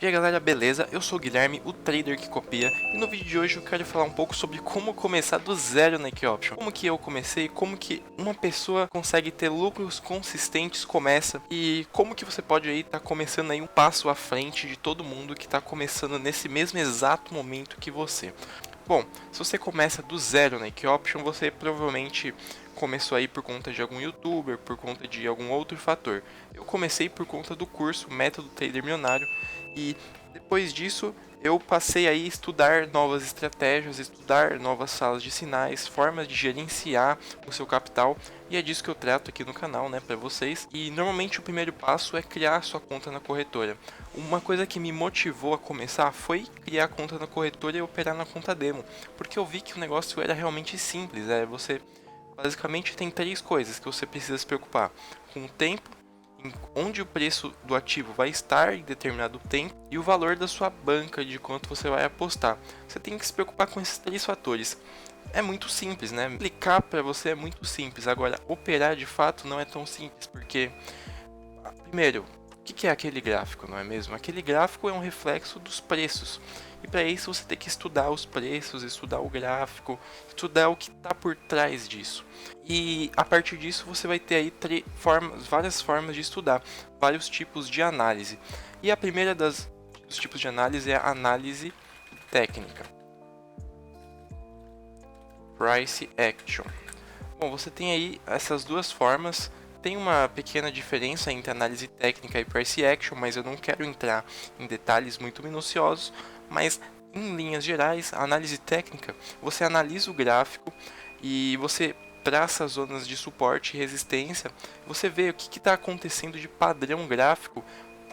E aí galera, beleza? Eu sou o Guilherme, o trader que copia, e no vídeo de hoje eu quero falar um pouco sobre como começar do zero na Equioption. Como que eu comecei, como que uma pessoa consegue ter lucros consistentes começa, e como que você pode aí estar começando aí um passo à frente de todo mundo que está começando nesse mesmo exato momento que você. Bom, se você começa do zero na Equioption, você provavelmente começou aí por conta de algum youtuber, por conta de algum outro fator. Eu comecei por conta do curso Método Trader Milionário e depois disso eu passei aí a estudar novas estratégias, estudar novas salas de sinais, formas de gerenciar o seu capital, e é disso que eu trato aqui no canal, né, para vocês. E normalmente o primeiro passo é criar sua conta na corretora. Uma coisa que me motivou a começar foi criar a conta na corretora e operar na conta demo, porque eu vi que o negócio era realmente simples. Você basicamente tem três coisas que você precisa se preocupar: com o tempo, onde o preço do ativo vai estar em determinado tempo, e o valor da sua banca, de quanto você vai apostar. Você tem que se preocupar com esses três fatores. É muito simples, né? Aplicar para você é muito simples. Agora, operar de fato não é tão simples, porque, primeiro, o que é aquele gráfico, não é mesmo? Aquele gráfico é um reflexo dos preços. E para isso você tem que estudar os preços, estudar o gráfico, estudar o que está por trás disso. E a partir disso você vai ter aí várias formas de estudar, vários tipos de análise. E a primeira dos tipos de análise é a análise técnica. Price Action. Bom, você tem aí essas duas formas. Tem uma pequena diferença entre análise técnica e Price Action, mas eu não quero entrar em detalhes muito minuciosos. Mas em linhas gerais, a análise técnica, você analisa o gráfico e você traça as zonas de suporte e resistência. Você vê o que está acontecendo de padrão gráfico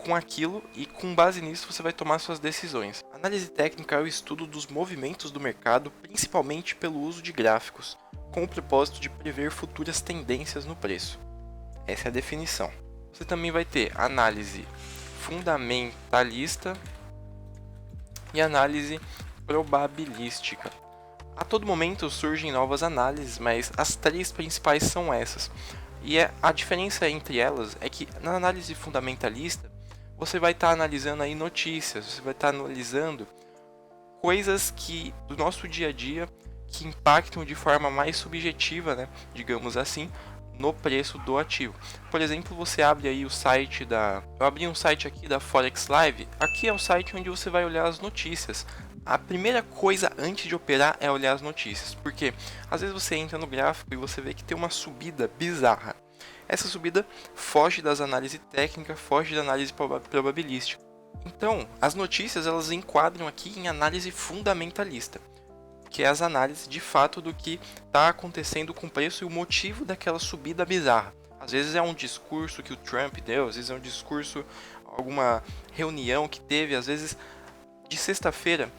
com aquilo, e com base nisso você vai tomar suas decisões. A análise técnica é o estudo dos movimentos do mercado, principalmente pelo uso de gráficos, com o propósito de prever futuras tendências no preço. Essa é a definição. Você também vai ter análise fundamentalista e análise probabilística. A todo momento surgem novas análises, mas as três principais são essas. E a diferença entre elas é que na análise fundamentalista você vai estar analisando aí notícias, você vai estar analisando coisas que do nosso dia a dia que impactam de forma mais subjetiva, né, digamos assim, no preço do ativo. Por exemplo, você abre aí o site eu abri um site aqui da Forex Live. Aqui é o site onde você vai olhar as notícias. A primeira coisa antes de operar é olhar as notícias, porque às vezes você entra no gráfico e você vê que tem uma subida bizarra. Essa subida foge das análises técnicas, foge da análise probabilística. Então, as notícias elas enquadram aqui em análise fundamentalista, que é as análises de fato do que está acontecendo com o preço e o motivo daquela subida bizarra. Às vezes é um discurso que o Trump deu, às vezes é um discurso, alguma reunião que teve, às vezes de sexta-feira,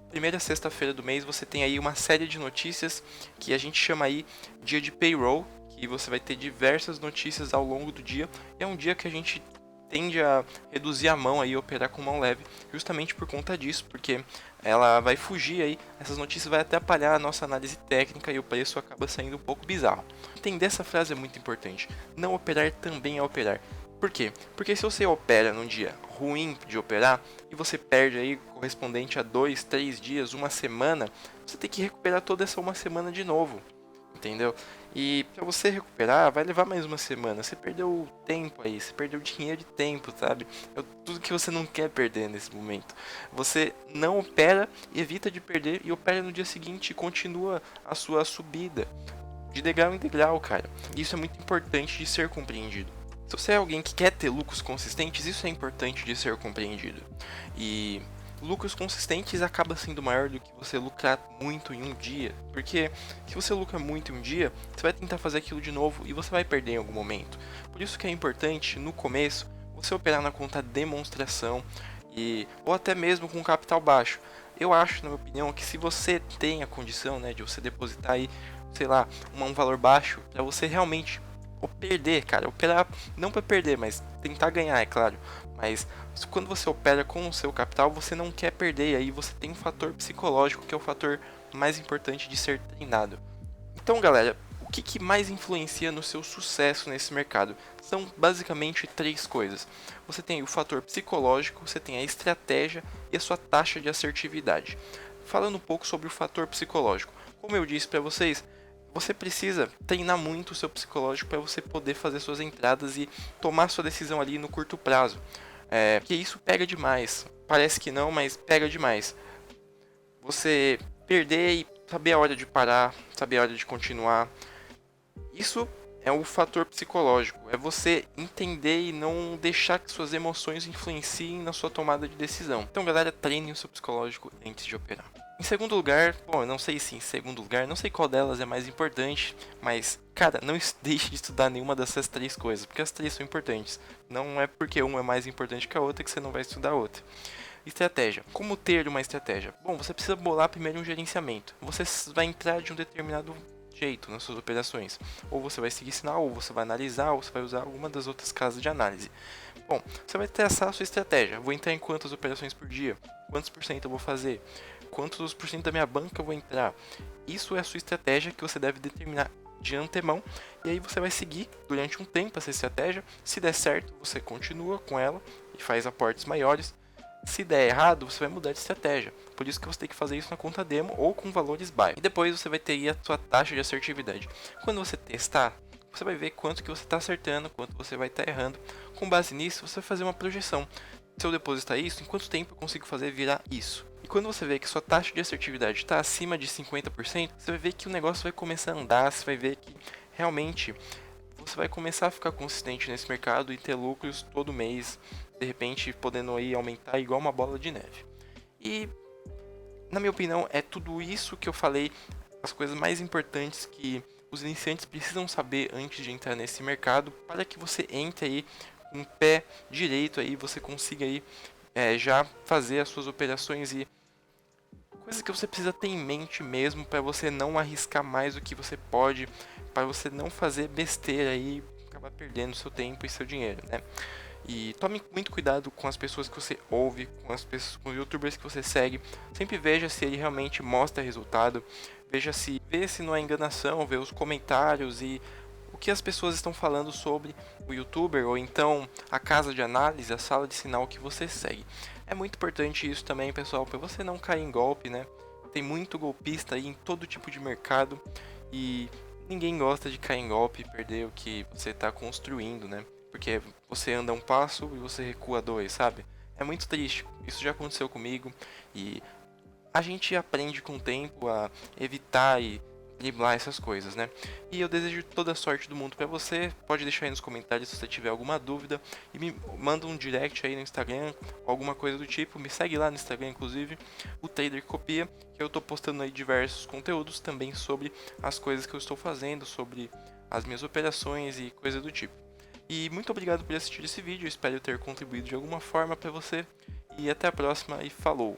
primeira sexta-feira do mês, você tem aí uma série de notícias que a gente chama aí dia de payroll, que você vai ter diversas notícias ao longo do dia. É um dia que a gente tende a reduzir a mão aí e operar com mão leve, justamente por conta disso, porque ela vai fugir aí, essas notícias vai atrapalhar a nossa análise técnica e o preço acaba saindo um pouco bizarro. Entender essa frase é muito importante. Não operar também é operar. Por quê? Porque se você opera num dia ruim de operar e você perde aí correspondente a 2, 3 dias, uma semana, você tem que recuperar toda essa uma semana de novo. Entendeu? E para você recuperar vai levar mais uma semana. Você perdeu tempo aí, você perdeu dinheiro e tempo, sabe? É tudo que você não quer perder nesse momento. Você não opera, evita de perder e opera no dia seguinte e continua a sua subida de degrau em degrau, cara. Isso é muito importante de ser compreendido. Se você é alguém que quer ter lucros consistentes, isso é importante de ser compreendido. E lucros consistentes acaba sendo maior do que você lucrar muito em um dia, porque se você lucra muito em um dia, você vai tentar fazer aquilo de novo e você vai perder em algum momento. Por isso que é importante, no começo, você operar na conta demonstração, ou até mesmo com capital baixo. Eu acho, na minha opinião, que se você tem a condição, né, de você depositar aí, sei lá, um valor baixo, para você realmente perder, cara, operar não para perder, mas tentar ganhar, é claro. Mas quando você opera com o seu capital, você não quer perder, e aí você tem um fator psicológico que é o fator mais importante de ser treinado. Então, galera, que mais influencia no seu sucesso nesse mercado? São basicamente 3 coisas. Você tem o fator psicológico, você tem a estratégia e a sua taxa de assertividade. Falando um pouco sobre o fator psicológico, como eu disse para vocês, você precisa treinar muito o seu psicológico para você poder fazer suas entradas e tomar sua decisão ali no curto prazo. Porque isso pega demais. Parece que não, mas pega demais. Você perder e saber a hora de parar, saber a hora de continuar. Isso é o fator psicológico. É você entender e não deixar que suas emoções influenciem na sua tomada de decisão. Então, galera, treine o seu psicológico antes de operar. Em segundo lugar, bom, eu não sei se em segundo lugar, não sei qual delas é mais importante, mas, cara, não deixe de estudar nenhuma dessas 3 coisas, porque as 3 são importantes. Não é porque uma é mais importante que a outra que você não vai estudar a outra. Estratégia. Como ter uma estratégia? Bom, você precisa bolar primeiro um gerenciamento. Você vai entrar de um determinado jeito nas suas operações. Ou você vai seguir sinal, ou você vai analisar, ou você vai usar alguma das outras casas de análise. Bom, você vai traçar a sua estratégia. Vou entrar em quantas operações por dia? Quantos por cento eu vou fazer? Quantos por cento da minha banca eu vou entrar? Isso é a sua estratégia que você deve determinar de antemão. E aí você vai seguir durante um tempo essa estratégia. Se der certo, você continua com ela e faz aportes maiores. Se der errado, você vai mudar de estratégia. Por isso que você tem que fazer isso na conta demo ou com valores baixos. E depois você vai ter aí a sua taxa de assertividade. Quando você testar, você vai ver quanto que você está acertando, quanto você vai estar errando. Com base nisso, você vai fazer uma projeção. Se eu depositar isso, em quanto tempo eu consigo fazer virar isso? E quando você vê que sua taxa de assertividade está acima de 50%, você vai ver que o negócio vai começar a andar, você vai ver que realmente você vai começar a ficar consistente nesse mercado e ter lucros todo mês, de repente podendo aí aumentar igual uma bola de neve. E, na minha opinião, é tudo isso que eu falei, as coisas mais importantes que os iniciantes precisam saber antes de entrar nesse mercado, para que você entre aí com o pé direito aí, você consiga aí já fazer as suas operações e coisas que você precisa ter em mente mesmo para você não arriscar mais do que você pode, para você não fazer besteira e acabar perdendo seu tempo e seu dinheiro, né? E tome muito cuidado com as pessoas que você ouve, com os youtubers que você segue. Sempre veja se ele realmente mostra resultado, vê se não é enganação, vê os comentários e o que as pessoas estão falando sobre o youtuber ou então a casa de análise, a sala de sinal que você segue. É muito importante isso também, pessoal, para você não cair em golpe, né? Tem muito golpista aí em todo tipo de mercado e ninguém gosta de cair em golpe e perder o que você está construindo, né? Porque você anda um passo e você recua 2, sabe? É muito triste. Isso já aconteceu comigo e a gente aprende com o tempo a evitar e driblar essas coisas, né? E eu desejo toda a sorte do mundo pra você. Pode deixar aí nos comentários se você tiver alguma dúvida e me manda um direct aí no Instagram, alguma coisa do tipo. Me segue lá no Instagram, inclusive, o Trader Copia, que eu tô postando aí diversos conteúdos também sobre as coisas que eu estou fazendo, sobre as minhas operações e coisa do tipo. E muito obrigado por assistir esse vídeo, espero ter contribuído de alguma forma para você. E até a próxima e falou!